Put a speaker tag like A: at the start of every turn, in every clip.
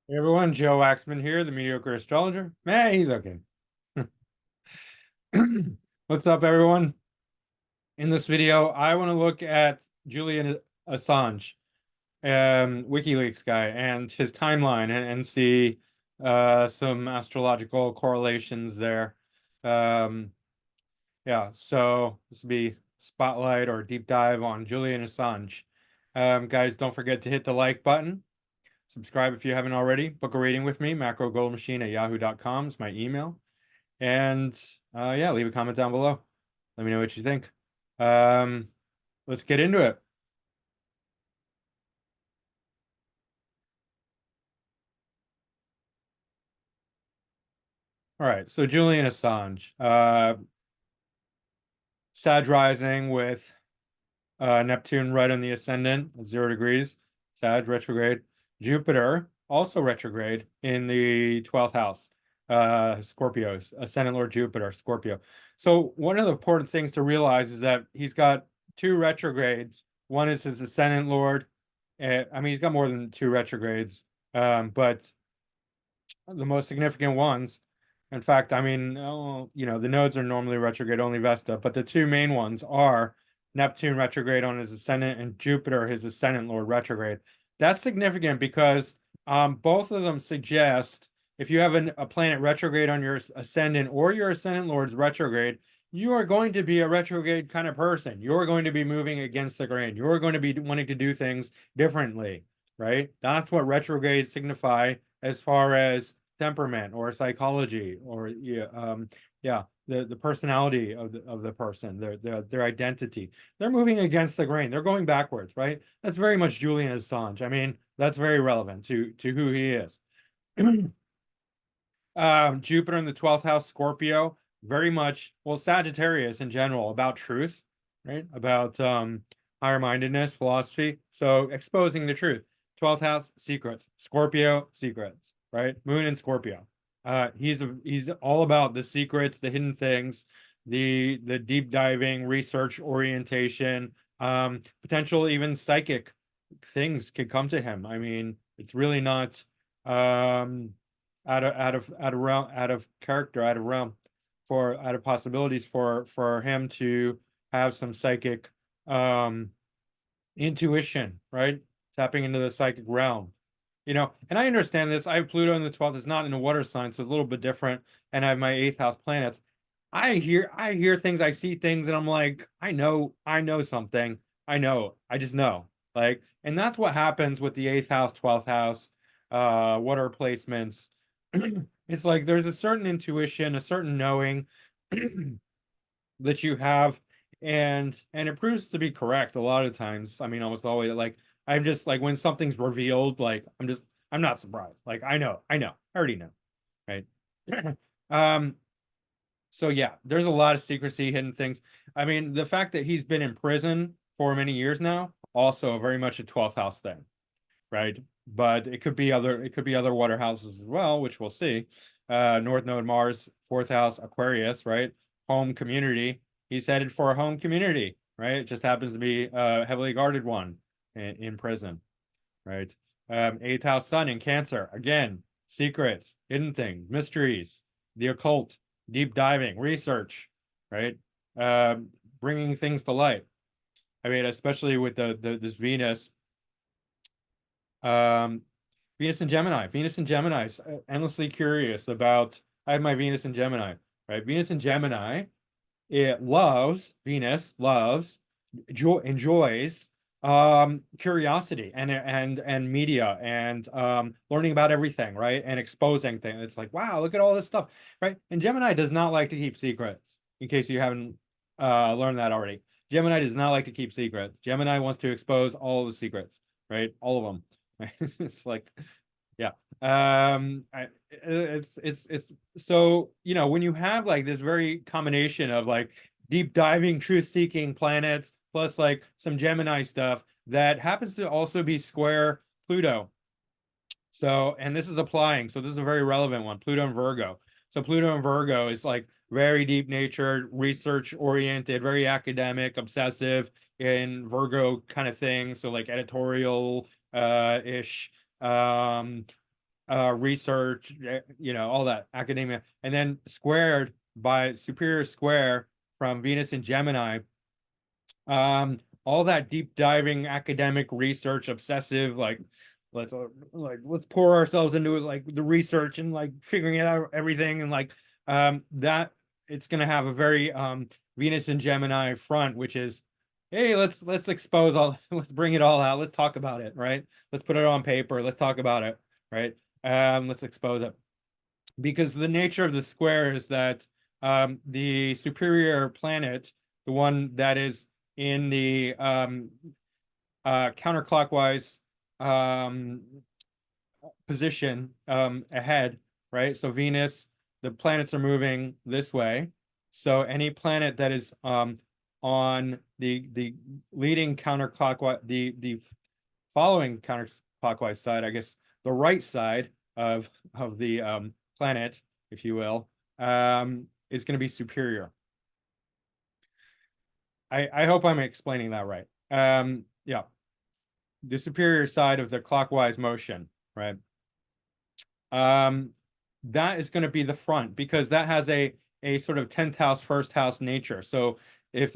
A: Hey everyone, Joe Waxman here, the mediocre astrologer. Man, he's okay. What's up, everyone? In this video, I want to look at Julian Assange, WikiLeaks guy, and his timeline and see some astrological correlations there. Um, yeah, so this will be spotlight or deep dive on Julian Assange. Guys, don't forget to hit the like button. Subscribe if you haven't already. Book a reading with me, macrogoldmachine@yahoo.com is my email. And yeah, leave a comment down below. Let me know what you think. Um, let's get into it. All right, so Julian Assange, Sag rising with Neptune right on the ascendant, 0 degrees, Sag retrograde. Jupiter also retrograde in the 12th house, Scorpios, ascendant Lord Jupiter, Scorpio. So one of the important things to realize is that he's got two retrogrades. One is his ascendant Lord. I mean, he's got more than two retrogrades, but the most significant ones. In fact, I mean, the nodes are normally retrograde only Vesta, but the two main ones are Neptune retrograde on his ascendant and Jupiter, his ascendant Lord retrograde. That's significant because both of them suggest if you have a planet retrograde on your ascendant or your ascendant Lord's retrograde, you are going to be a retrograde kind of person. You're going to be moving against the grain. You're going to be wanting to do things differently, right? That's what retrogrades signify as far as temperament or psychology or the personality of the person, their identity. They're moving against the grain. They're going backwards, right? That's very much Julian Assange. I mean, that's very relevant to who he is. Jupiter in the 12th house, Scorpio, very much, well, Sagittarius in general, about truth, right? About higher mindedness, philosophy. So exposing the truth. 12th house, secrets. Scorpio, secrets, right? Moon in Scorpio. He's all about the secrets, the hidden things, the deep diving, research orientation, potential even psychic things could come to him. I mean, it's really not out of realm, out of character, out of realm, for out of possibilities for him to have some psychic um intuition, right? Tapping into the psychic realm. And I understand this. I have Pluto in the 12th. It's not in a water sign, so it's a little bit different. And I have my eighth house planets. I hear things, I see things, and I'm like, I know something. I just know. Like, and that's what happens with the eighth house, 12th house, water placements. It's like there's a certain intuition, a certain knowing that you have, and it proves to be correct a lot of times. I mean, almost always. Like, I'm just like when something's revealed, like I'm not surprised. Like, I already know, right? um so yeah, there's a lot of secrecy, hidden things. I mean, the fact that he's been in prison for many years now, also very much a 12th house thing, right? But it could be other water houses as well, which we'll see. North Node Mars, fourth house, Aquarius, right? Home community. He's headed for a home community, right? It just happens to be a heavily guarded one in prison, right? Eighth house Sun in Cancer. Again, secrets, hidden things, mysteries, the occult, deep diving, research, right? Um, Bringing things to light. I mean, especially with this Venus, um, Venus and Gemini. Venus and Gemini is endlessly curious about. I have my Venus and Gemini, right? Venus and Gemini. It loves Venus loves enjoys curiosity and media and learning about everything, right? And exposing things. It's like, wow, look at all this stuff, right? And Gemini does not like to keep secrets, in case you haven't learned that already. Gemini does not like to keep secrets. Gemini wants to expose all the secrets, right? All of them. It's like, yeah. It's so, when you have like this very combination of like deep diving, truth seeking planets, plus like some Gemini stuff that happens to also be square Pluto. So, and this is applying. So, this is a very relevant one, Pluto and Virgo. So, Pluto and Virgo is like very deep nature, research oriented, very academic, obsessive in Virgo kind of thing. So, like editorial ish. Um, research, all that academia, and then squared by superior square from Venus and Gemini. All that deep diving academic research, obsessive, let's pour ourselves into it, like the research and like figuring it out everything, and like that it's gonna have a very Venus and Gemini front, which is, hey, let's expose all, let's bring it all out, let's talk about it, right? Let's put it on paper, let's talk about it, right? Let's expose it. Because the nature of the square is that the superior planet, the one that is in the counterclockwise um, position ahead, right? So Venus, the planets are moving this way. So any planet that is on the leading counterclockwise, the following counterclockwise side, I guess the right side of the planet, if you will, is going to be superior. I hope I'm explaining that right. Yeah, the superior side of the clockwise motion, right? That is going to be the front, because that has a sort of 10th house, first house nature. So if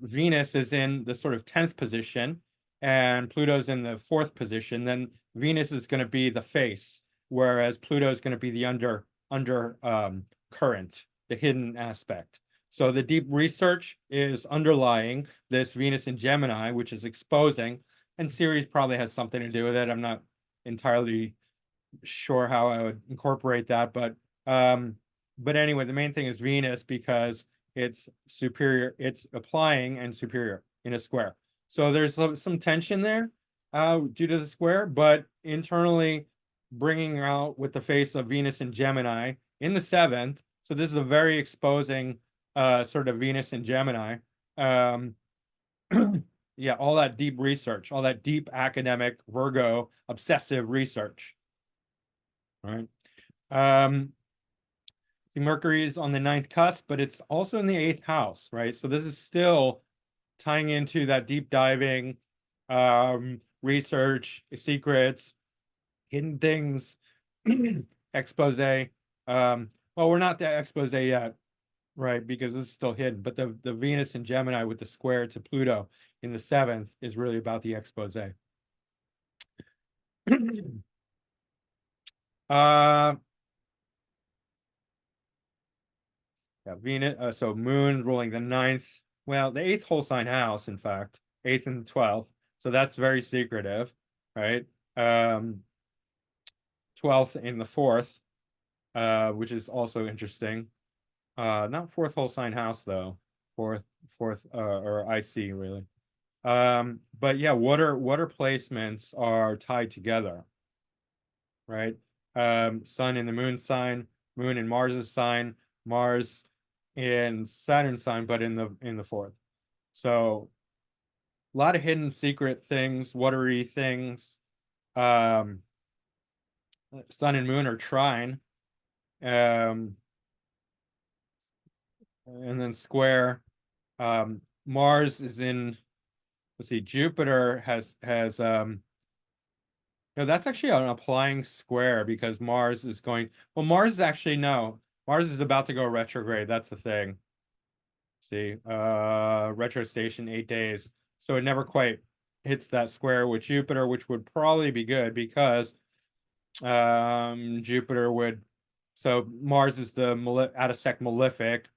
A: Venus is in the sort of 10th position and Pluto's in the 4th position, then Venus is going to be the face, whereas Pluto is going to be the under current, the hidden aspect. So the deep research is underlying this Venus in Gemini, which is exposing, and Ceres probably has something to do with it. I'm not entirely sure how I would incorporate that, but anyway, the main thing is Venus, because it's superior, it's applying and superior in a square. So there's some tension there due to the square, but internally bringing out with the face of Venus and Gemini in the 7th. So this is a very exposing sort of Venus and Gemini. Yeah, all that deep research, all that deep academic Virgo obsessive research. Right. Mercury is on the 9th cusp, but it's also in the 8th house, right? So this is still tying into that deep diving research, secrets, hidden things, expose. Well, we're not the expose yet, right? Because this is still hidden, but the Venus and Gemini with the square to Pluto in the 7th is really about the expose. Yeah, Venus, so Moon ruling the 9th, well, the 8th whole sign house, in fact, 8th and 12th. So that's very secretive, right? 12th in the 4th, which is also interesting. Not 4th whole sign house though. Fourth, or IC really. But yeah, water placements are tied together, right? Sun in the Moon sign, Moon in Mars's sign, Mars in Saturn sign, but in the 4th. So a lot of hidden secret things, watery things. Sun and Moon are trine. And then square. Mars is in, let's see, Jupiter has no, that's actually an applying square, because Mars is going, well, Mars is actually, no, Mars is about to go retrograde. That's the thing. See, retro station 8 days. So it never quite hits that square with Jupiter, which would probably be good, because Jupiter would, so Mars is the attosect malefic.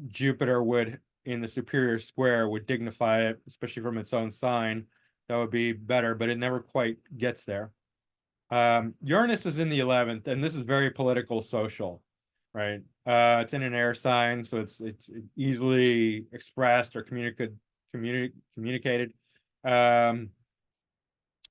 A: Jupiter would, in the superior square, would dignify it, especially from its own sign. That would be better, but it never quite gets there. Uranus is in the 11th, and this is very political, social, right? It's in an air sign, so it's easily expressed or communicated.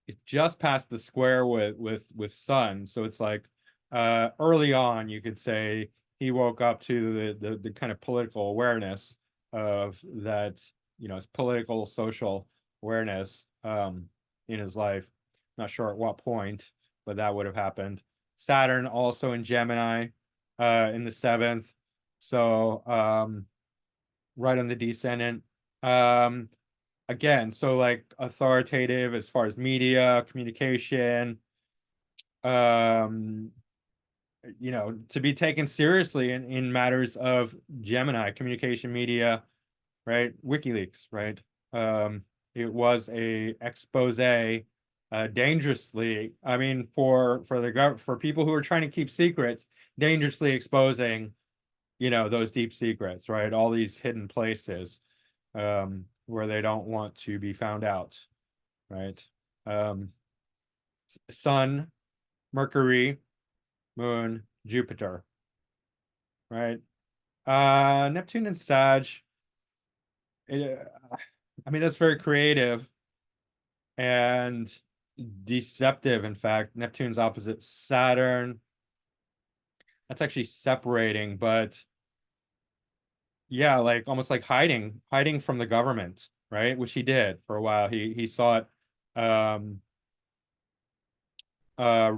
A: It's just past the square with Sun, so it's like early on, you could say he woke up to the kind of political awareness of that, his political social awareness in his life. Not sure at what point, but that would have happened. Saturn also in Gemini in the 7th, so right on the descendant. Again, so like authoritative as far as media, communication, um, to be taken seriously in matters of Gemini communication media, right? WikiLeaks, right? Um, it was a expose, dangerously. I mean, for people who are trying to keep secrets, dangerously exposing, those deep secrets, right? All these hidden places, where they don't want to be found out, right? Um, Sun, Mercury, Moon, Jupiter, right? Neptune and Sag. I mean, that's very creative and deceptive. In fact, Neptune's opposite Saturn. That's actually separating, but yeah, like almost like hiding from the government, right? Which he did for a while. He sought um uh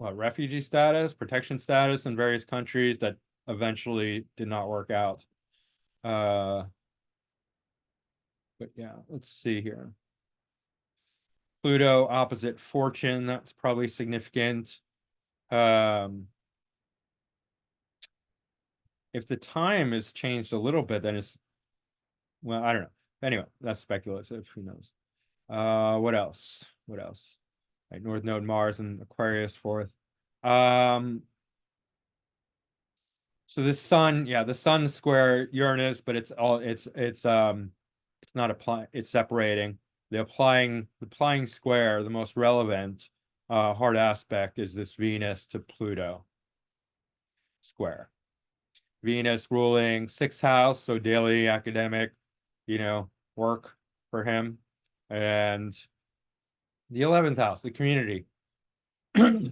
A: refugee status, protection status in various countries that eventually did not work out. Uh, but yeah, let's see here. Pluto opposite Fortune, that's probably significant. Um, if the time is changed a little bit, then it's, well, I don't know. Anyway, that's speculative. Who knows? What else? What else? Right, North Node, Mars, and Aquarius, fourth. Um, so the sun, yeah, the sun square Uranus, but it's not applying, it's separating. The applying square, the most relevant hard aspect is this Venus to Pluto square. Venus ruling sixth house, so daily academic, work for him. And the 11th house, the community,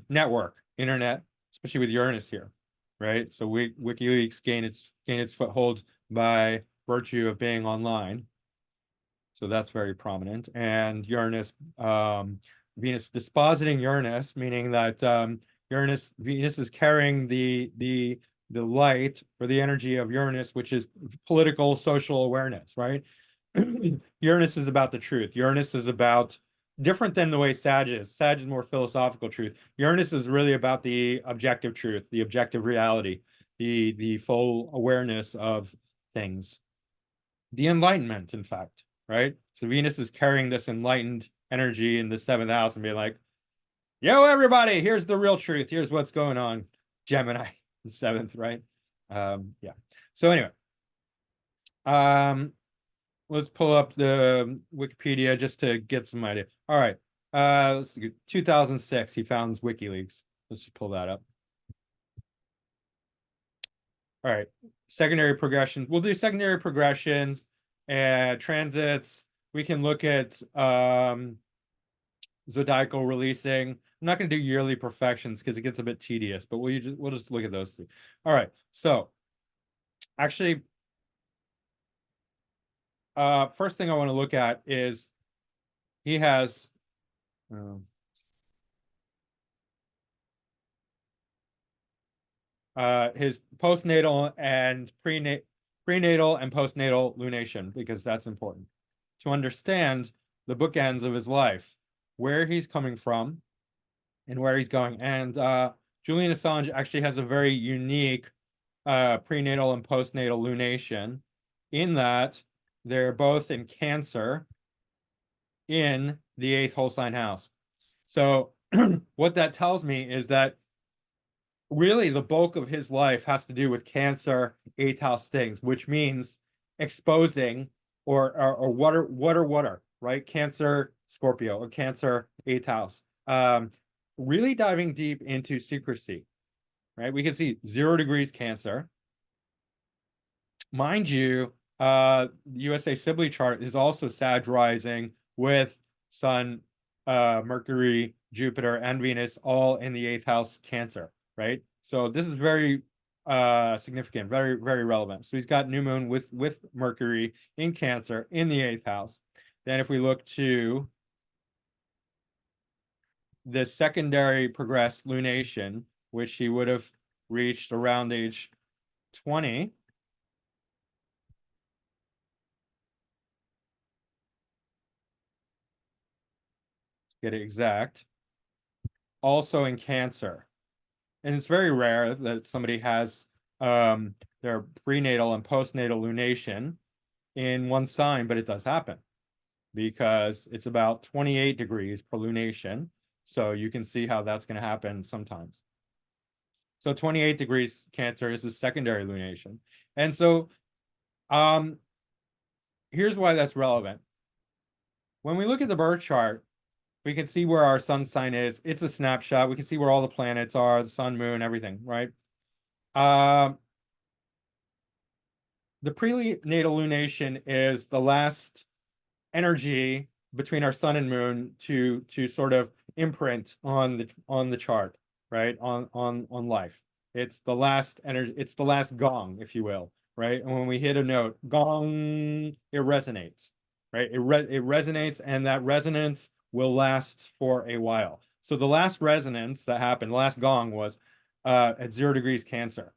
A: network, internet, especially with Uranus here, right? So WikiLeaks gain its foothold by virtue of being online. So that's very prominent. And Uranus, Venus dispositing Uranus, meaning that Venus is carrying the light or the energy of Uranus, which is political, social awareness, right? Uranus is about the truth. Uranus is about different than the way Sag is. Sag is more philosophical truth. Uranus is really about the objective truth, the objective reality, the full awareness of things, the enlightenment, in fact, right? So Venus is carrying this enlightened energy in the seventh house and being like, yo, everybody, here's the real truth. Here's what's going on. Gemini, the seventh, right? Yeah. So anyway, um, let's pull up the Wikipedia just to get some idea. All right. Let's see. 2006, he founds WikiLeaks. Let's just pull that up. All right. Secondary progression. We'll do secondary progressions and transits. We can look at zodiacal releasing. I'm not going to do yearly perfections because it gets a bit tedious, but we'll just look at those two. All right. So actually, first thing I want to look at is he has his postnatal and prenatal and postnatal lunation, because that's important to understand the bookends of his life, where he's coming from and where he's going. And Julian Assange actually has a very unique prenatal and postnatal lunation in that they're both in Cancer in the eighth whole sign house. So what that tells me is that really the bulk of his life has to do with Cancer eighth house things, which means exposing or water, right? Cancer, Scorpio, or Cancer eighth house. Really diving deep into secrecy, right? We can see 0 degrees Cancer. Mind you, USA Sibley chart is also Sag rising with Sun, Mercury, Jupiter, and Venus all in the eighth house Cancer, right? So this is very significant, very, very relevant. So he's got new moon with Mercury in Cancer in the eighth house. Then if we look to the secondary progressed lunation, which he would have reached around age 20, get it exact. also in Cancer. And it's very rare that somebody has their prenatal and postnatal lunation in one sign, but it does happen because it's about 28 degrees per lunation. So you can see how that's going to happen sometimes. So 28 degrees Cancer is a secondary lunation. And so um, here's why that's relevant. When we look at the birth chart, we can see where our sun sign is. It's a snapshot. We can see where all the planets are, the sun, moon, everything, right? Uh, the prenatal lunation is the last energy between our sun and moon to sort of imprint on the chart, right? On life. It's the last energy, it's the last gong, if you will, right? And when we hit a note, gong, it resonates, right? It resonates, and that resonance will last for a while. So the last resonance that happened, the last gong was at 0 degrees Cancer.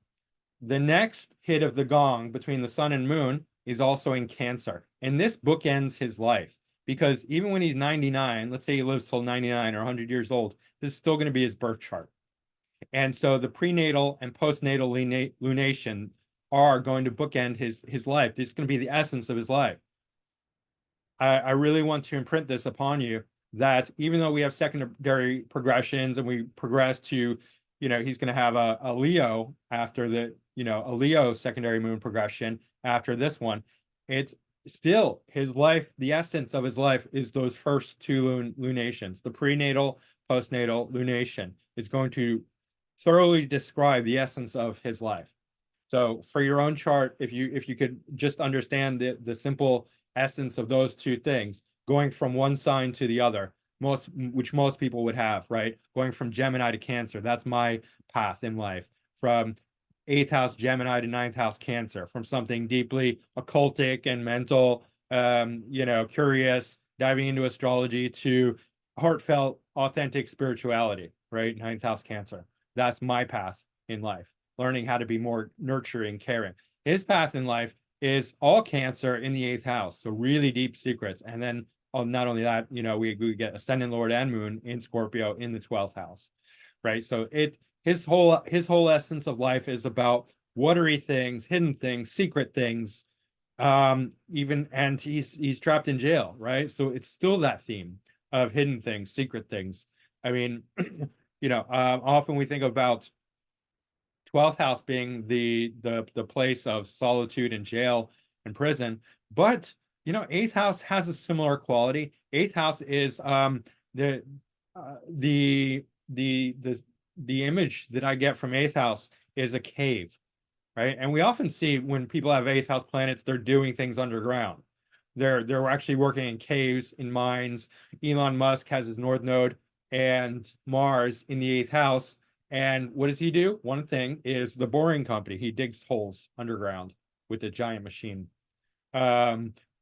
A: The next hit of the gong between the sun and moon is also in Cancer. And this bookends his life because even when he's 99, let's say he lives till 99 or 100 years old, this is still going to be his birth chart. And so the prenatal and postnatal lunation are going to bookend his life. This is going to be the essence of his life. I really want to imprint this upon you that even though we have secondary progressions and we progress to, he's going to have a Leo after a Leo secondary moon progression after this one. It's still his life, the essence of his life is those first two lunations. The prenatal, postnatal lunation is going to thoroughly describe the essence of his life. So for your own chart, if you could just understand the simple essence of those two things, going from one sign to the other, which most people would have, right? Going from Gemini to Cancer, that's my path in life. From 8th house Gemini to 9th house Cancer, from something deeply occultic and mental, curious, diving into astrology to heartfelt, authentic spirituality, right? 9th house Cancer. That's my path in life, learning how to be more nurturing, caring. His path in life is all Cancer in the 8th house, so really deep secrets. And then not only that, we get ascendant Lord and Moon in Scorpio in the 12th house, right? So his whole essence of life is about watery things, hidden things, secret things, even, and he's trapped in jail, right? So it's still that theme of hidden things, secret things. I mean, often we think about 12th house being the place of solitude and jail and prison, but 8th house has a similar quality. 8th house is the the image that I get from 8th house is a cave, right? And we often see when people have 8th house planets, they're doing things underground. They're actually working in caves, in mines. Elon Musk has his North Node and Mars in the 8th house. And what does he do? One thing is the boring company. He digs holes underground with a giant machine.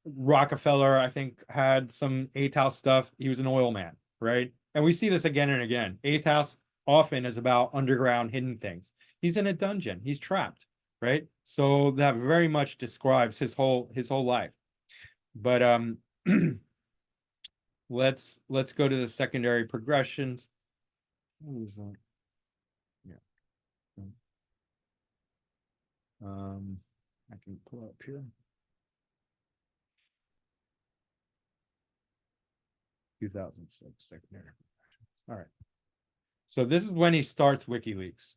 A: Rockefeller, I think, had some 8th house stuff. He was an oil man, right? And we see this again and again. 8th house often is about underground hidden things. He's in a dungeon. He's trapped, right? So that very much describes his whole life. But let's go to the secondary progressions. What was that? Yeah. I can pull up here. 2006 secondary. All right. So this is when he starts WikiLeaks.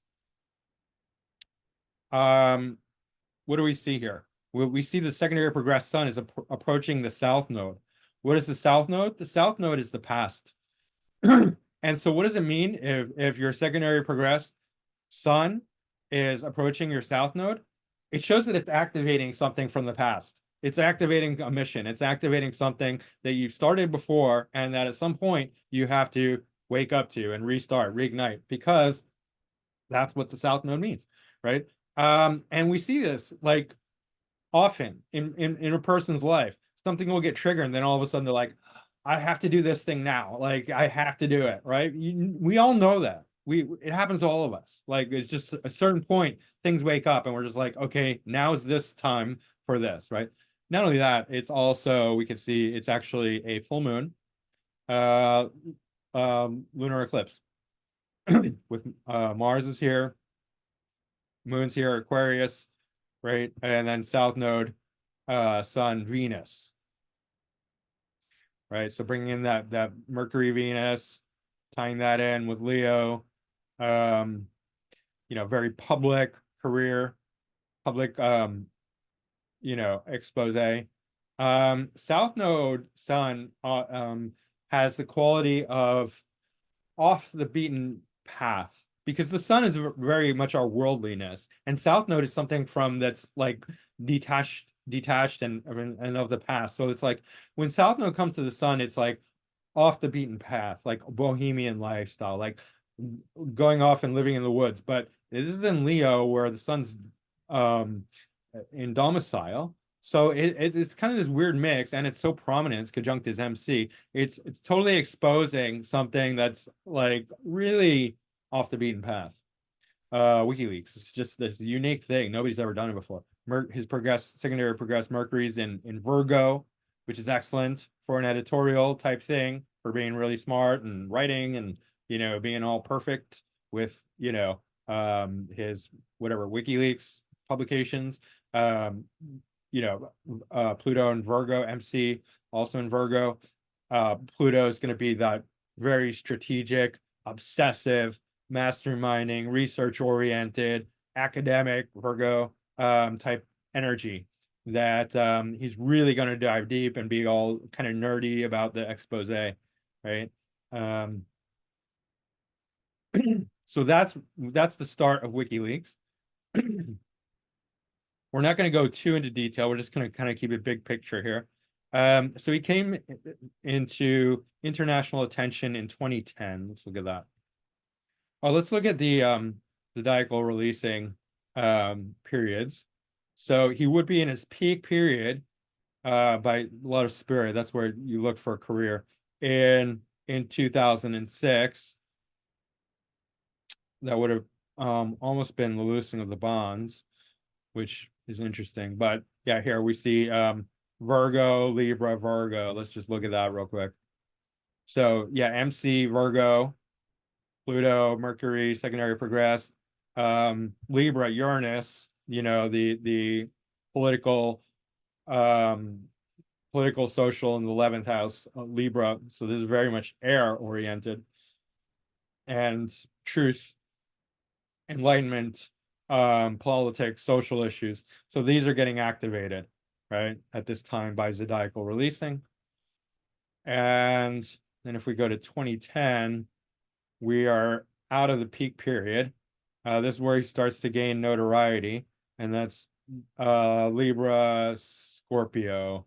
A: What do we see here? We see the secondary progressed sun is approaching the south node. What is the south node? The south node is the past. And so what does it mean if your secondary progressed sun is approaching your south node? It shows that it's activating something from the past. It's activating a mission. It's activating something that you've started before and that at some point you have to wake up to and restart, reignite, because that's what the south node means, right? And we see this like often in a person's life. Something will get triggered, and then all of a sudden they're like, I have to do this thing now. Like I have to do it, right? We all know that. It happens to all of us. Like it's just a certain point, things wake up and we're just like, okay, now is this time for this, right? Not only that, it's also, we can see it's actually a full moon, lunar eclipse. with Mars is here, Moon's here, Aquarius, right? And then South Node, Sun, Venus, right? So bringing in that Mercury, Venus, tying that in with Leo, um, very public career, public, expose. South Node Sun has the quality of off the beaten path because the sun is very much our worldliness, and South Node is something from that's like detached and of the past. So it's like when South Node comes to the sun, it's like off the beaten path, like bohemian lifestyle, like going off and living in the woods. But this is in Leo where the sun's um in domicile. So it's kind of this weird mix, and it's so prominent. It's conjunct as MC. It's totally exposing something that's like really off the beaten path. WikiLeaks. It's just this unique thing. Nobody's ever done it before. His secondary progressed Mercury's in Virgo, which is excellent for an editorial type thing, for being really smart and writing and being all perfect with his whatever WikiLeaks publications. Um, Pluto and Virgo, MC also in Virgo. Pluto is going to be that very strategic, obsessive, masterminding, research oriented, academic Virgo type energy that he's really going to dive deep and be all kind of nerdy about the expose, right? So that's the start of WikiLeaks. We're not going to go too into detail. We're just going to kind of keep a big picture here. So he came into international attention in 2010. Let's look at that. Oh, let's look at the zodiacal releasing periods. So he would be in his peak period by a lot of spirit. That's where you look for a career in 2006. That would have almost been the loosening of the bonds, which is interesting. But yeah, here we see Virgo, Libra, Virgo. Let's just look at that real quick. So yeah, MC, Virgo, Pluto, Mercury, secondary progressed, Libra, Uranus, the political, social in the 11th house, Libra. So this is very much air oriented, and truth, enlightenment, politics, social issues. So these are getting activated, right, at this time by zodiacal releasing. And then if we go to 2010, we are out of the peak period. This is where he starts to gain notoriety, and that's Libra, Scorpio,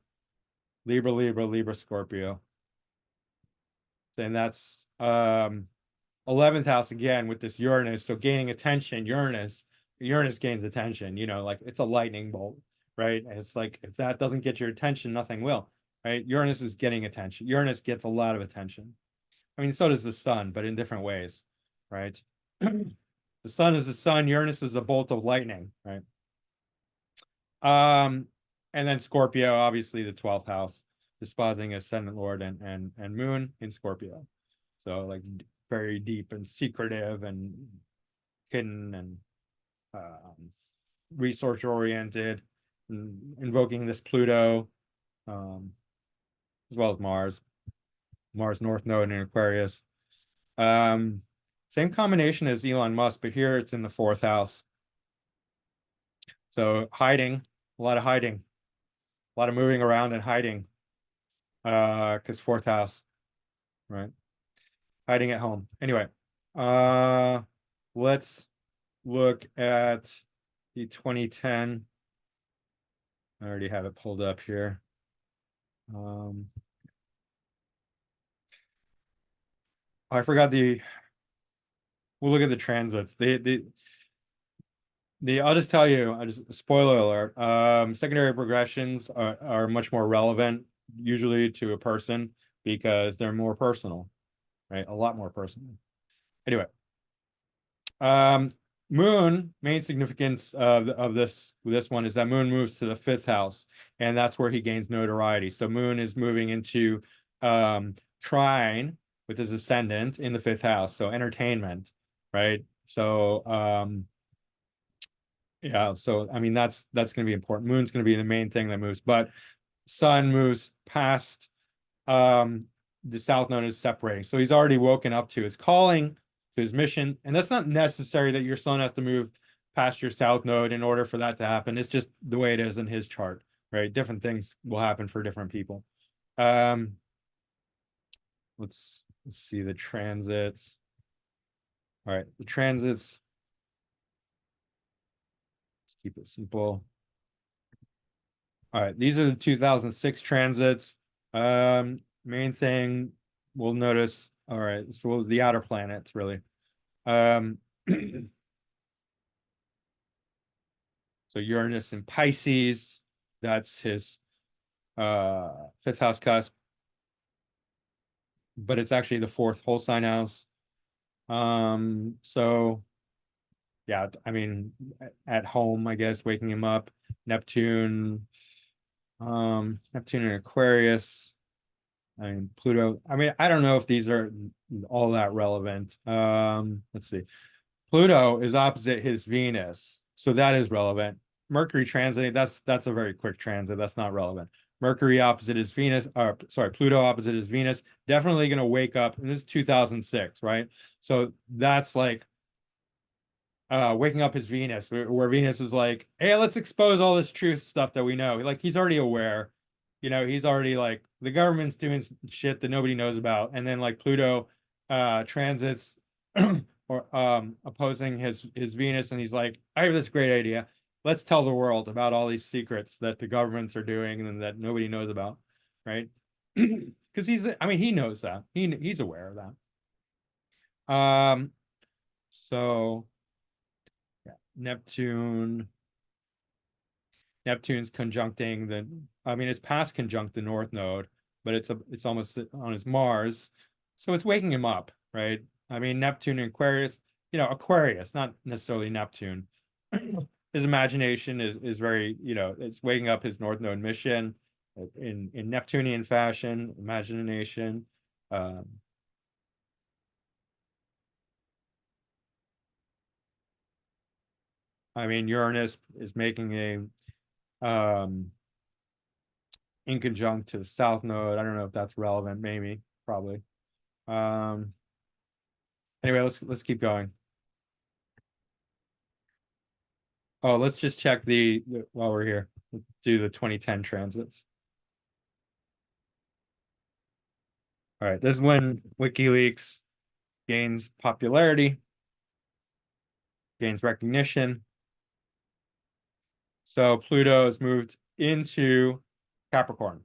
A: Libra, Scorpio. And that's 11th house again with this Uranus. So gaining attention, Uranus gains attention, like it's a lightning bolt, right? And it's like, if that doesn't get your attention, nothing will, right? Uranus is getting attention. Uranus gets a lot of attention. I mean, so does the sun, but in different ways, right? The sun is the sun, Uranus is a bolt of lightning, right? And then Scorpio, obviously the 12th house, despising ascendant lord and moon in Scorpio. So like very deep and secretive and hidden and research oriented, invoking this Pluto, as well as Mars North Node in Aquarius. Same combination as Elon Musk, but here it's in the 4th house. So hiding, a lot of hiding, a lot of moving around and hiding, because 4th house, right? Hiding at home. Anyway, let's look at the 2010. I already have it pulled up here. I forgot we'll look at the transits. I'll just tell you, spoiler alert, secondary progressions are much more relevant usually to a person because they're more personal, right? A lot more personal. Anyway, Moon, main significance of this one is that Moon moves to the 5th house, and that's where he gains notoriety. So Moon is moving into trine with his ascendant in the 5th house, so entertainment, right? So yeah, so I mean that's going to be important. Moon's going to be the main thing that moves, but Sun moves past um the south node is separating. So he's already woken up to his calling, to his mission, and that's not necessary that your sun has to move past your south node in order for that to happen. It's just the way it is in his chart, right? Different things will happen for different people. Um, let's see the transits. All right, the transits. Let's keep it simple. All right, these are the 2006 transits. Main thing we'll notice. All right, so the outer planets really. Um, so Uranus in Pisces, that's his fifth house cusp, but it's actually the fourth whole sign house. So yeah, I mean, at home, I guess, waking him up. Neptune, Neptune in Aquarius. I mean, Pluto. I mean, I don't know if these are all that relevant. Let's see. Pluto is opposite his Venus, so that is relevant. Mercury transiting, that's a very quick transit. That's not relevant. Mercury opposite his Venus, or sorry, Pluto opposite his Venus, definitely going to wake up. And this is 2006, right? So that's like waking up his Venus, where Venus is like, hey, let's expose all this truth stuff that we know. Like he's already aware, he's already like the government's doing shit that nobody knows about, and then like Pluto transits or opposing his Venus, and he's like, I have this great idea. Let's tell the world about all these secrets that the governments are doing and that nobody knows about, right? Because I mean, he knows that. He's aware of that. So yeah, Neptune's conjuncting I mean, it's past conjunct the North Node, but it's almost on his Mars, so it's waking him up, right? I mean, Neptune and Aquarius, Aquarius, not necessarily Neptune. His imagination is very, it's waking up his North Node mission in Neptunian fashion, imagination. Um, I mean, Uranus is making um in conjunct to the south node. I don't know if that's relevant, maybe, probably. Um, anyway, let's keep going. Oh, let's just check while we're here. Let's do the 2010 transits. All right, this is when WikiLeaks gains popularity, gains recognition. So Pluto has moved into Capricorn,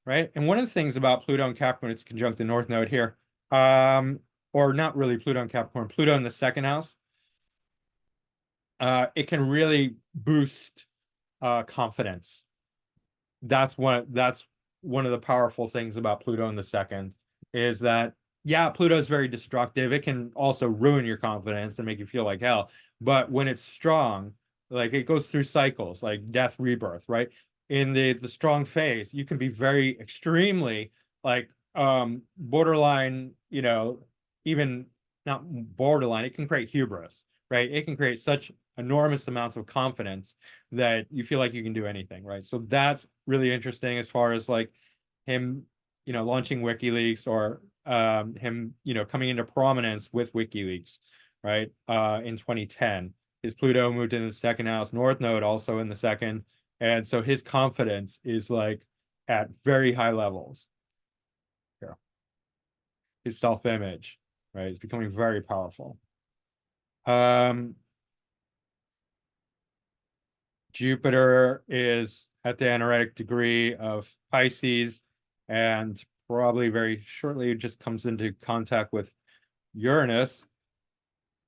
A: right? And one of the things about Pluto and Capricorn, it's conjunct the North Node here. Or not really Pluto and Capricorn, Pluto in the second house. It can really boost confidence. That's one of the powerful things about Pluto in the second is that yeah, Pluto is very destructive. It can also ruin your confidence and make you feel like hell. But when it's strong, like it goes through cycles, like death, rebirth, right? In the strong phase, you can be very extremely like borderline, even not borderline, it can create hubris, right? It can create such enormous amounts of confidence that you feel like you can do anything, right? So that's really interesting as far as like him, launching WikiLeaks or him, coming into prominence with WikiLeaks, right? In 2010. His Pluto moved in the second house, North Node also in the second. And so his confidence is like at very high levels. Yeah. His self-image, right? Is becoming very powerful. Um, Jupiter is at the anaretic degree of Pisces, and probably very shortly just comes into contact with Uranus,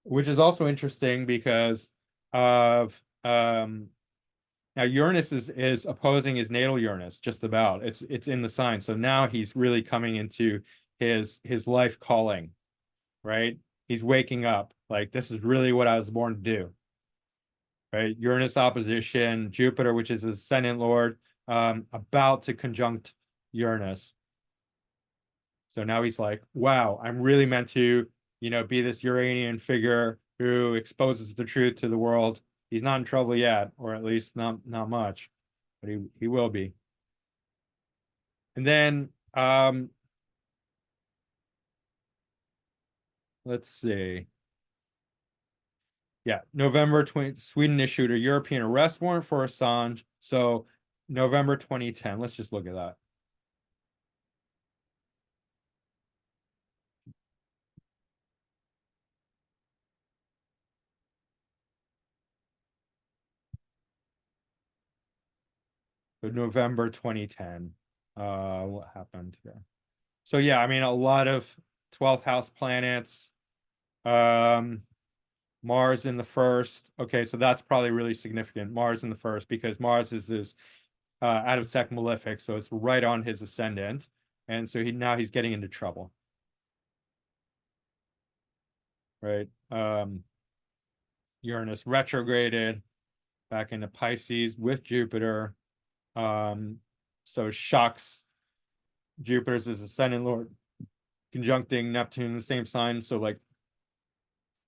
A: which is also interesting because of now Uranus is opposing his natal Uranus just about. It's in the sign. So now he's really coming into his life calling, right? He's waking up. Like this is really what I was born to do. Right? Uranus opposition, Jupiter, which is his ascendant lord, about to conjunct Uranus. So now he's like, wow, I'm really meant to be this Uranian figure who exposes the truth to the world. He's not in trouble yet, or at least not much, but he will be. And then let's see. Yeah, November 20, Sweden issued a European arrest warrant for Assange. So November 2010. Let's just look at that. So November 2010. What happened here? So yeah, I mean a lot of 12th house planets. Um, Mars in the first. Okay, so that's probably really significant. Mars in the first, because Mars is this out of sec malefic, so it's right on his ascendant, and so he's getting into trouble, right? Uranus retrograded back into Pisces with Jupiter, so shocks Jupiter's his ascendant lord, conjuncting Neptune in the same sign. So like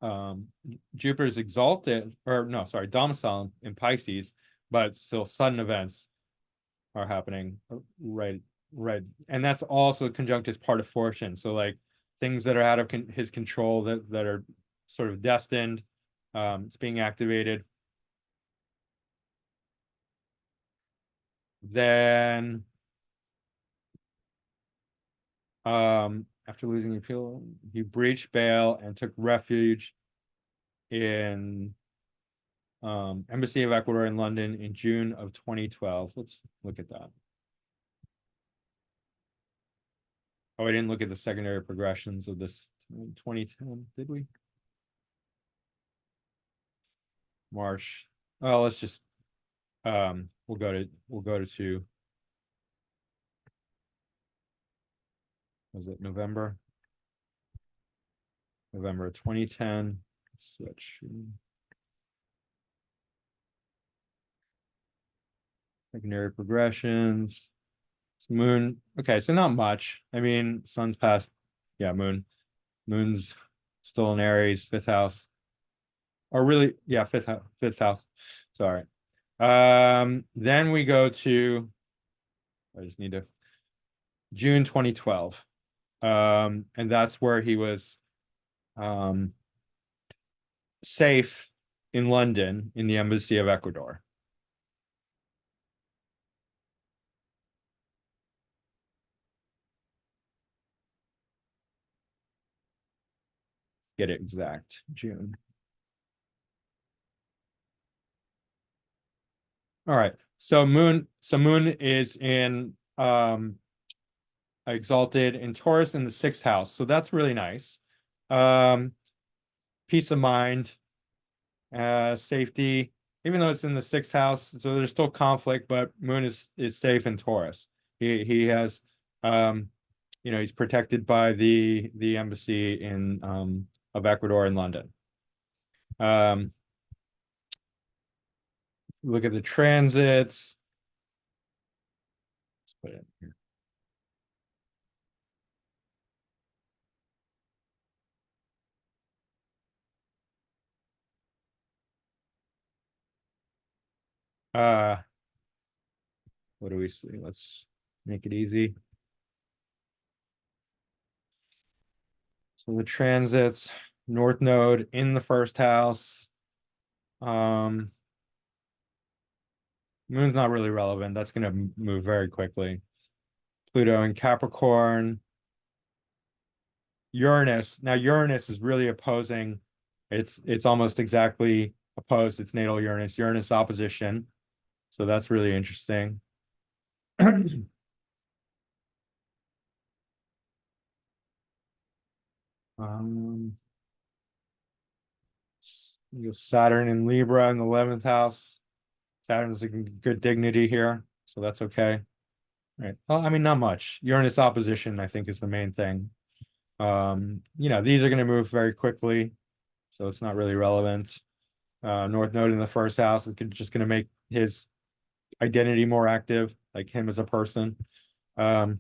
A: um Jupiter's exalted, or no, sorry, domicile in Pisces, but still sudden events are happening, right, and that's also conjunct as part of fortune. So like things that are out of his control, that are sort of destined, it's being activated. Then after losing the appeal, he breached bail and took refuge in Embassy of Ecuador in London in June of 2012. Let's look at that. Oh, I didn't look at the secondary progressions of this 2010, did we? March. Oh, let's just we'll go to two. Was it November? November 2010. Switch. Secondary progressions. Moon. Okay, so not much. I mean, sun's past. Yeah, Moon's still in Aries, fifth house. Or really, yeah, fifth house. Sorry. Then we go to, I just need to, June 2012. And that's where he was um safe in London in the Embassy of Ecuador. Get it exact. June. All right. So Moon is in exalted in Taurus in the sixth house. So that's really nice. Um, peace of mind, safety, even though it's in the sixth house, so there's still conflict, but Moon is safe in Taurus. He has he's protected by the embassy in of Ecuador in London. Look at the transits. Let's put it in here. Uh, what do we see? Let's make it easy. So the transits, North Node in the first house. Um, Moon's not really relevant. That's going to move very quickly. Pluto in Capricorn. Uranus. Now Uranus is really opposing. It's almost exactly opposed. It's natal Uranus. Uranus opposition. So that's really interesting. um, Saturn in Libra in the 11th house. Saturn's a good dignity here, so that's okay. Right. Well, I mean, not much. Uranus opposition, I think, is the main thing. These are going to move very quickly, so it's not really relevant. North Node in the first house is just going to make his identity more active, like him as a person. Um,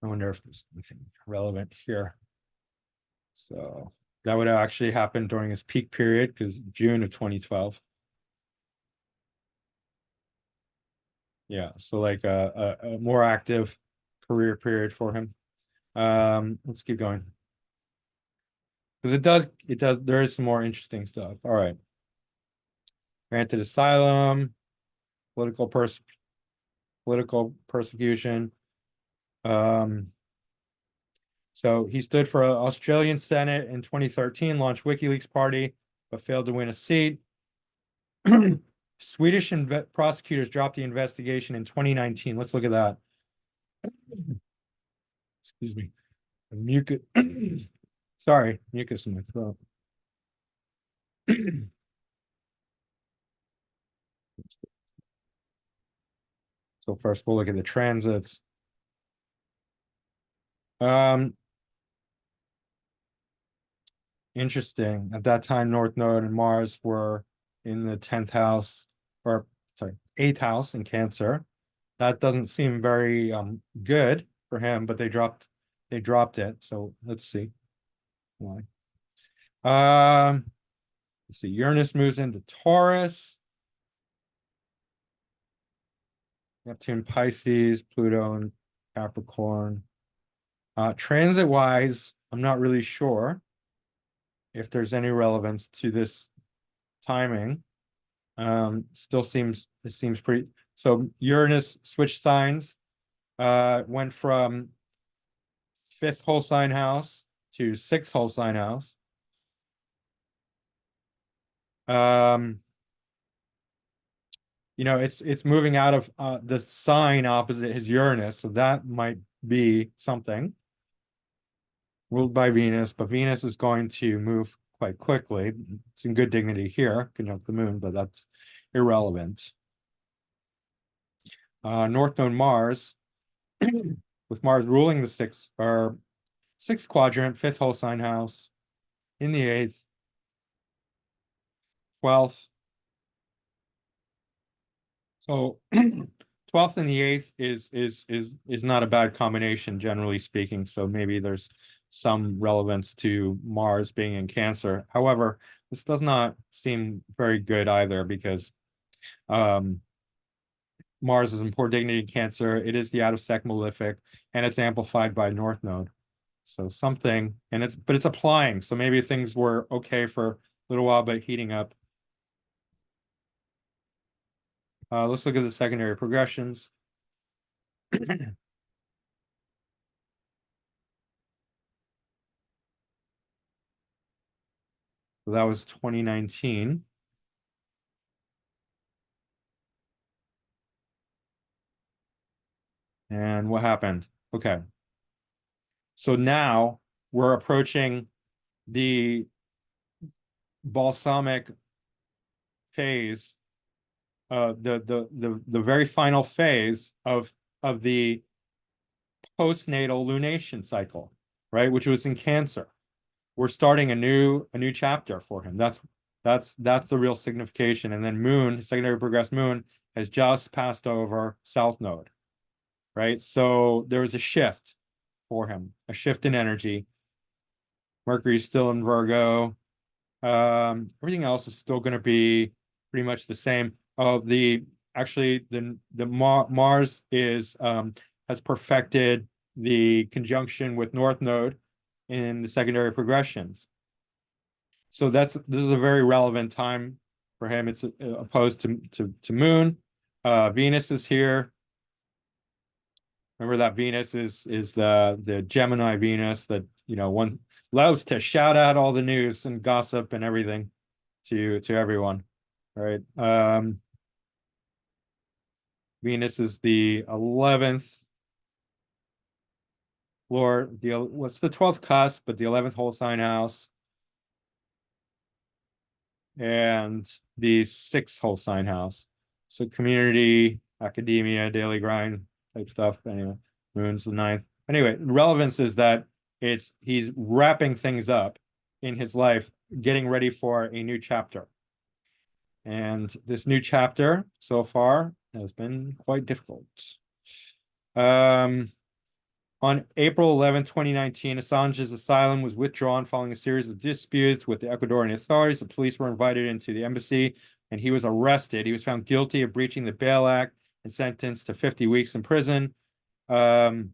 A: I wonder if there's anything relevant here. So that would actually happen during his peak period, because June of 2012. Yeah, so like a more active career period for him. Let's keep going. Because there is some more interesting stuff. All right. Granted asylum, political pers political persecution. Um, so he stood for an Australian Senate in 2013, launched WikiLeaks party, but failed to win a seat. Swedish prosecutors dropped the investigation in 2019. Let's look at that. Excuse me. Mucus. Sorry, mucus in my throat. So first we'll look at the transits. Um, Interesting. At that time, North Node and Mars were in the 10th house, or sorry, 8th house in Cancer. That doesn't seem very good for him, but they dropped it. So let's see why. Let's see. Uranus moves into Taurus. Neptune, Pisces, Pluto, and Capricorn. Transit wise, I'm not really sure if there's any relevance to this timing. It seems pretty. So Uranus switched signs, went from fifth whole sign house to sixth whole sign house. Um, it's moving out of the sign opposite his Uranus, so that might be something. Ruled by Venus, but Venus is going to move quite quickly. It's in good dignity here, conjunct the moon, but that's irrelevant. North Node Mars, with Mars ruling the sixth quadrant, fifth whole sign house, in the eighth, 12th. So 12th and the eighth is not a bad combination, generally speaking. So maybe there's some relevance to Mars being in Cancer. However, this does not seem very good either, because Mars is in poor dignity in Cancer. It is the out of sec malefic, and it's amplified by North Node. So something, but it's applying. So maybe things were okay for a little while, but heating up. Let's look at the secondary progressions. So that was 2019. And what happened? Okay. So now we're approaching the balsamic phase, the very final phase of the postnatal lunation cycle, right? Which was in Cancer. We're starting a new chapter for him. That's the real signification. And then Moon, secondary progressed Moon, has just passed over South Node, right? So there was a shift for him, a shift in energy. Mercury's still in Virgo. Everything else is still going to be pretty much the same. Mars is has perfected the conjunction with North Node in the secondary progressions. So this is a very relevant time for him. It's opposed to Moon. Venus is here. Remember that Venus is the Gemini Venus that one loves to shout out all the news and gossip and everything to everyone. All right. Venus is the 11th Lord, what's the 12th cusp, but the 11th whole sign house, and the 6th whole sign house. So community, academia, daily grind type stuff. Anyway, Moon's the 9th. Anyway, relevance is that he's wrapping things up in his life, getting ready for a new chapter. And this new chapter so far has been quite difficult. On April 11, 2019, Assange's asylum was withdrawn following a series of disputes with the Ecuadorian authorities. The police were invited into the embassy and he was arrested. He was found guilty of breaching the Bail Act and sentenced to 50 weeks in prison. The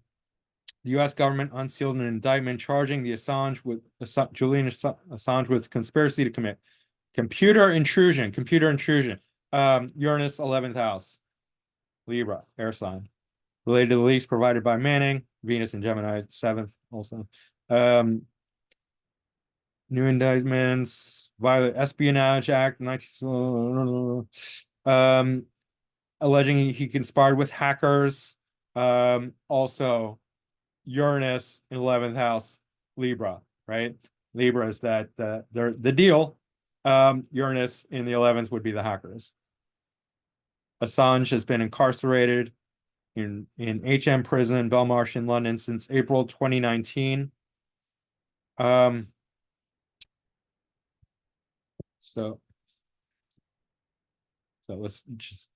A: U.S. government unsealed an indictment charging Julian Assange with conspiracy to commit computer intrusion. Uranus 11th house, Libra, air sign. Related to the leaks provided by Manning, Venus and Gemini, 7th also. New indictments, violate Espionage Act, 19... alleging he conspired with hackers. Also, Uranus in 11th house, Libra, right? Libra is that the deal. Uranus in the 11th would be the hackers. Assange has been incarcerated in HM prison, Belmarsh in London since April 2019. So let's just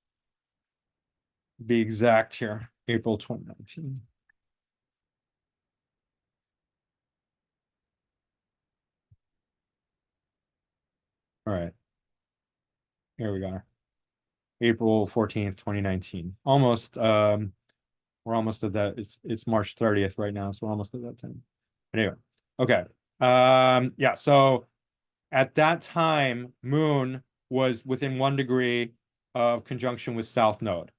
A: be exact here. April 2019. All right. Here we go. April 14th, 2019. Almost we're almost at that. It's March 30th right now, so we're almost at that time. But anyway, okay. Yeah, so at that time, Moon was within 1 degree of conjunction with South Node.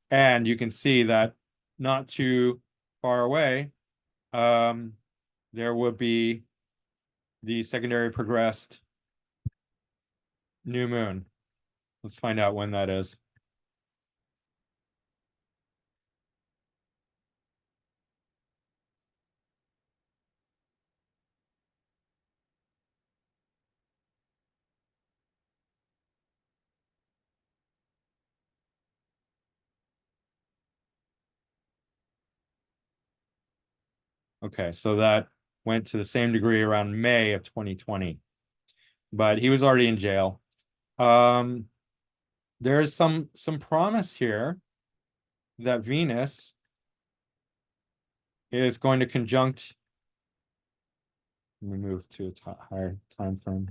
A: And you can see that not too far away, there would be the secondary progressed new moon. Let's find out when that is. Okay, so that went to the same degree around May of 2020, but he was already in jail. There's some promise here that Venus is going to conjunct. Let me move to a higher time frame.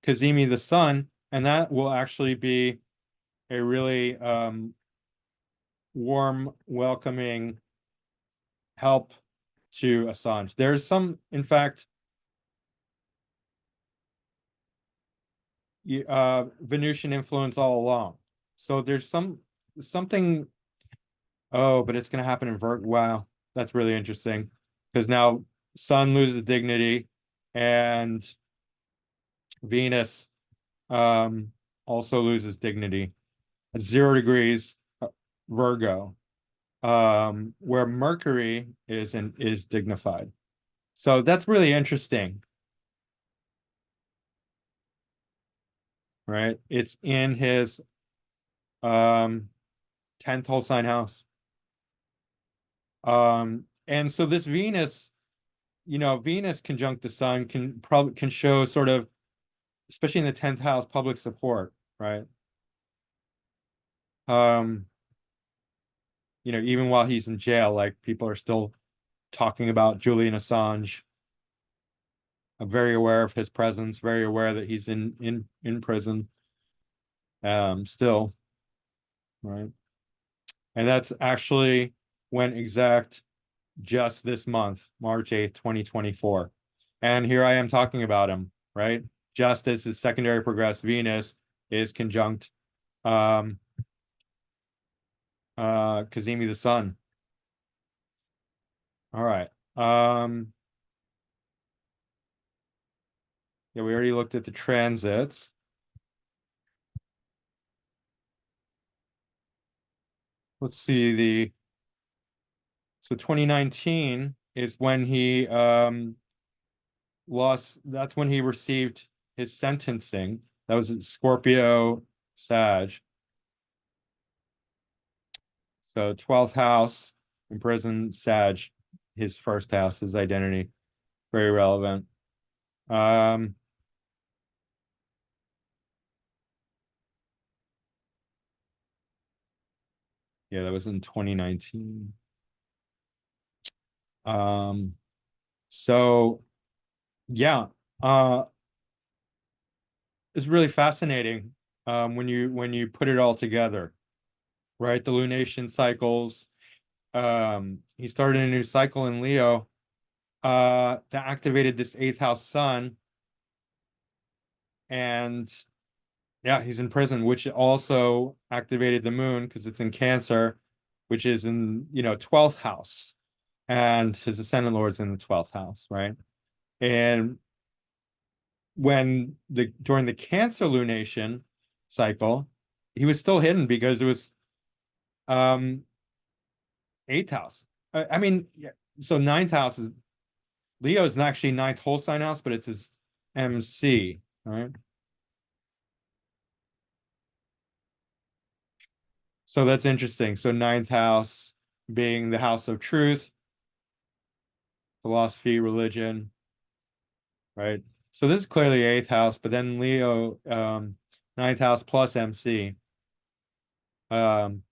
A: Cazimi the Sun, and that will actually be a really warm, welcoming help to Assange. There's some, in fact, Venusian influence all along. So there's something. Oh, but it's going to happen in Virgo. Wow, that's really interesting because now Sun loses dignity, and Venus also loses dignity at 0 degrees Virgo, where Mercury is dignified. So that's really interesting, right? It's in his 10th whole sign house. And so this Venus, Venus conjunct the Sun can show sort of, especially in the 10th house, public support, right? Even while he's in jail, like people are still talking about Julian Assange. I'm very aware of his presence, very aware that he's in prison. Still, right? And that's actually went exact just this month, March 8th, 2024. And here I am talking about him, right? Just as his secondary progressed Venus is conjunct Cazimi the Sun. All right. Yeah, we already looked at the transits. Let's see so 2019 is when he that's when he received his sentencing. That was at Scorpio Sag. So 12th house in prison, Sag, his first house, his identity. Very relevant. Yeah, that was in 2019. Um, so yeah, uh, it's really fascinating when you put it all together, right? The lunation cycles. He started a new cycle in Leo that activated this eighth house sun, and yeah, he's in prison, which also activated the moon because it's in Cancer, which is in 12th house, and his ascendant lord's in the 12th house, right? And when the during the Cancer lunation cycle, he was still hidden because it was um eighth house. I mean, yeah, so ninth house is Leo is not actually ninth whole sign house, but it's his MC, right? So that's interesting. So ninth house being the house of truth, philosophy, religion, right? So this is clearly eighth house, but then Leo, ninth house plus MC, um,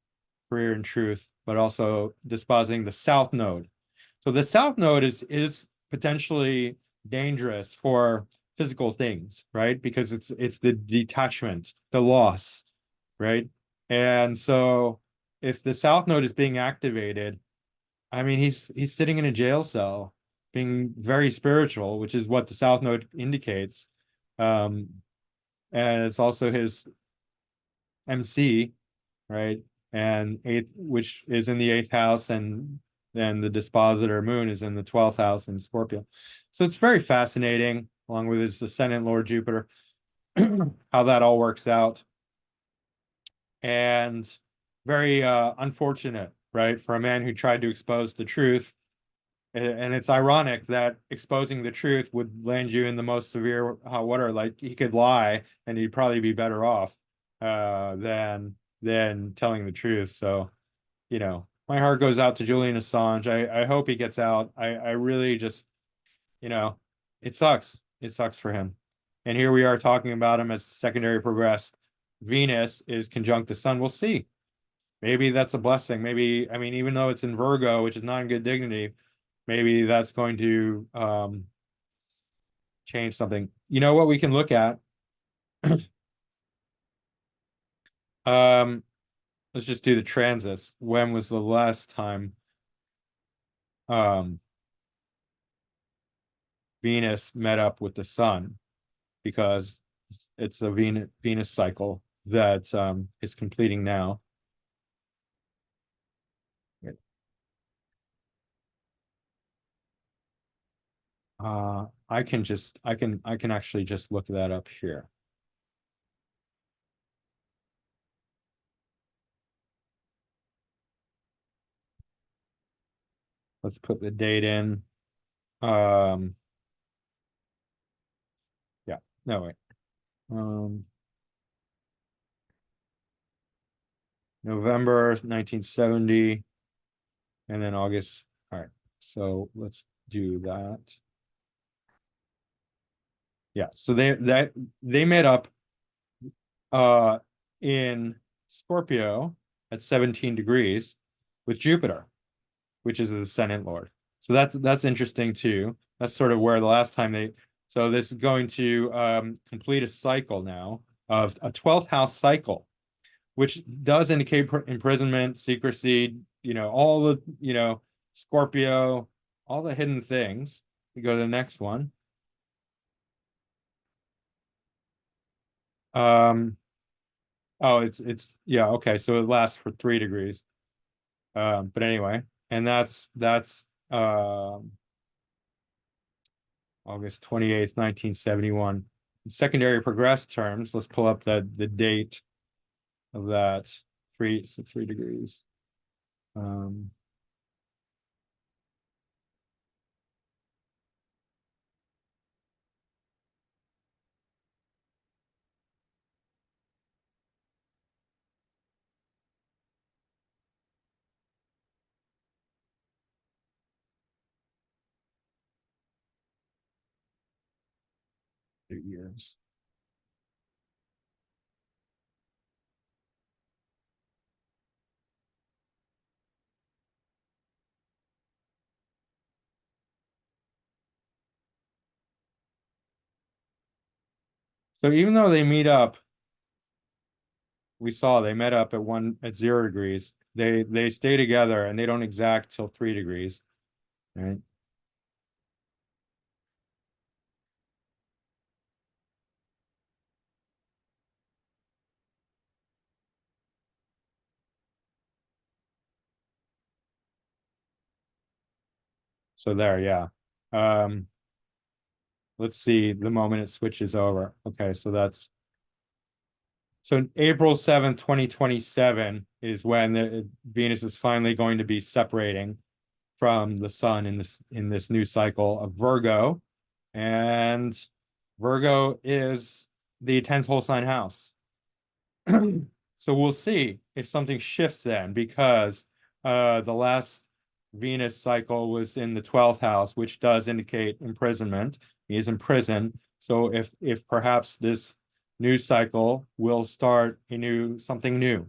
A: career and truth, but also dispositing the south node. So the south node is potentially dangerous for physical things, right? Because it's the detachment, the loss, right? And so if the south node is being activated, I mean he's sitting in a jail cell, being very spiritual, which is what the south node indicates. Um, and it's also his MC, right? And eighth, which is in the eighth house, and then the dispositor moon is in the 12th house in Scorpio. So it's very fascinating, along with his ascendant Lord Jupiter, how that all works out. And very unfortunate, right, for a man who tried to expose the truth. And it's ironic that exposing the truth would land you in the most severe hot water. Like he could lie and he'd probably be better off than telling the truth. So, my heart goes out to Julian Assange. I hope he gets out. I really just, you know, it sucks. It sucks for him. And here we are talking about him as secondary progressed. Venus is conjunct the sun. We'll see. Maybe that's a blessing. Maybe, I mean, even though it's in Virgo, which is not in good dignity, maybe that's going to change something. You know what we can look at? Um, let's just do the transits. When was the last time um Venus met up with the sun? Because it's a Venus cycle that is completing now. I can actually just look that up here. Let's put the date in. Um, yeah, no wait. Um, November 1970, and then August. All right, so let's do that. Yeah, so they met up uh in Scorpio at 17 degrees with Jupiter, which is the ascendant lord. So that's interesting too. That's sort of where the last time so this is going to complete a cycle now of a 12th house cycle, which does indicate imprisonment, secrecy, all the, Scorpio, all the hidden things. We go to the next one. Um, oh, it's yeah, okay. So it lasts for 3 degrees. But anyway, and that's August 28th, 1971. Secondary progressed terms. Let's pull up the date of that. 3 degrees. Um, years. So even though they meet up, we saw they met up at 0 degrees. They stay together and they don't exact till 3 degrees, right? So there, yeah. Um, let's see the moment it switches over. Okay, so that's so April 7th, 2027 is when Venus is finally going to be separating from the sun in this new cycle of Virgo. And Virgo is the 10th whole sign house. So we'll see if something shifts then, because the last Venus cycle was in the 12th house, which does indicate imprisonment. He is in prison. So if perhaps this new cycle will start something new,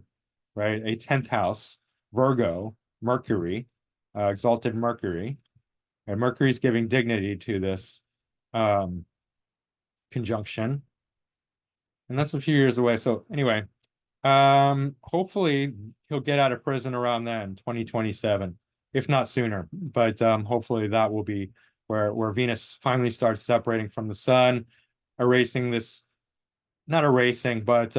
A: right? A 10th house, Virgo, Mercury, exalted Mercury. And Mercury's giving dignity to this um, conjunction. And that's a few years away. So anyway, hopefully he'll get out of prison around then, 2027, if not sooner. But hopefully that will be where Venus finally starts separating from the sun, erasing this, not erasing, but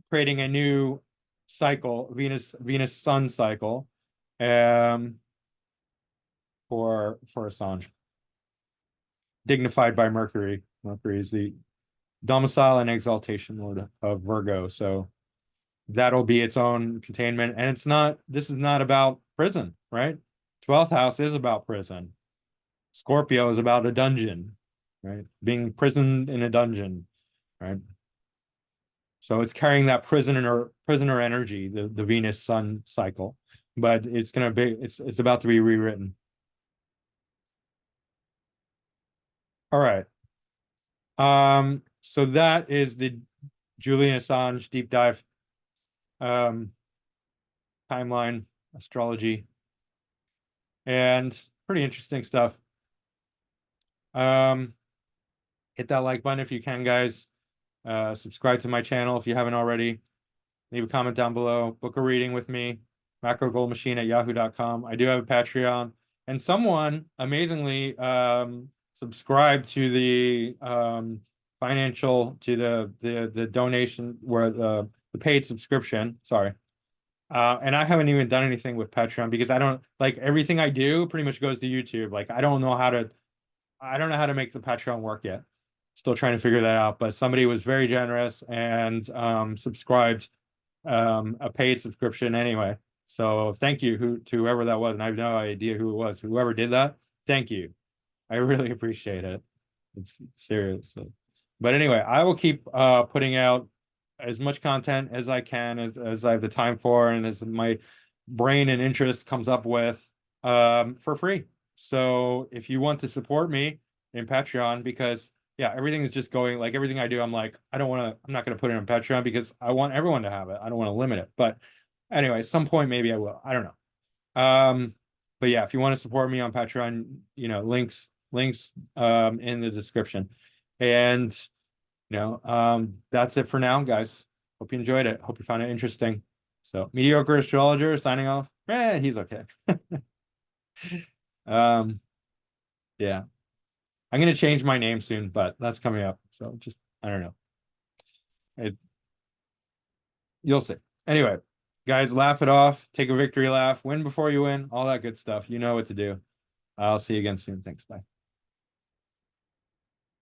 A: creating a new cycle, Venus Sun cycle, um, for Assange, dignified by Mercury. Mercury is the domicile and exaltation lord of Virgo. So that'll be its own containment. And this is not about prison, right? 12th house is about prison. Scorpio is about a dungeon, right? Being imprisoned in a dungeon, right? So it's carrying that prisoner energy, the Venus Sun cycle, but it's about to be rewritten. All right. So that is the Julian Assange deep dive um timeline, astrology, and pretty interesting stuff. Um, hit that like button if you can, guys. Subscribe to my channel if you haven't already. Leave a comment down below. Book a reading with me. macrogoldmachine@yahoo.com. I do have a Patreon, and someone amazingly subscribed to the financial to the donation where the paid subscription. Sorry. And I haven't even done anything with Patreon because I don't like everything I do pretty much goes to YouTube. Like I don't know how to make the Patreon work yet. Still trying to figure that out. But somebody was very generous and subscribed a paid subscription anyway. So thank you to whoever that was. And I have no idea who it was. Whoever did that, thank you. I really appreciate it. It's serious. But anyway, I will keep putting out as much content as I can, as I have the time for, and as my brain and interest comes up with, for free. So if you want to support me in Patreon, because yeah, everything is just going like everything I do, I'm like, I'm not going to put it on Patreon because I want everyone to have it. I don't want to limit it. But anyway, at some point, maybe I will. I don't know. But yeah, if you want to support me on Patreon, links in the description. And that's it for now, guys. Hope you enjoyed it. Hope you found it interesting. So, mediocre astrologer signing off. He's okay. um, yeah. I'm gonna change my name soon, but that's coming up. So just I don't know. It, you'll see. Anyway, guys, laugh it off, take a victory laugh, win before you win, all that good stuff. You know what to do. I'll see you again soon. Thanks. Bye.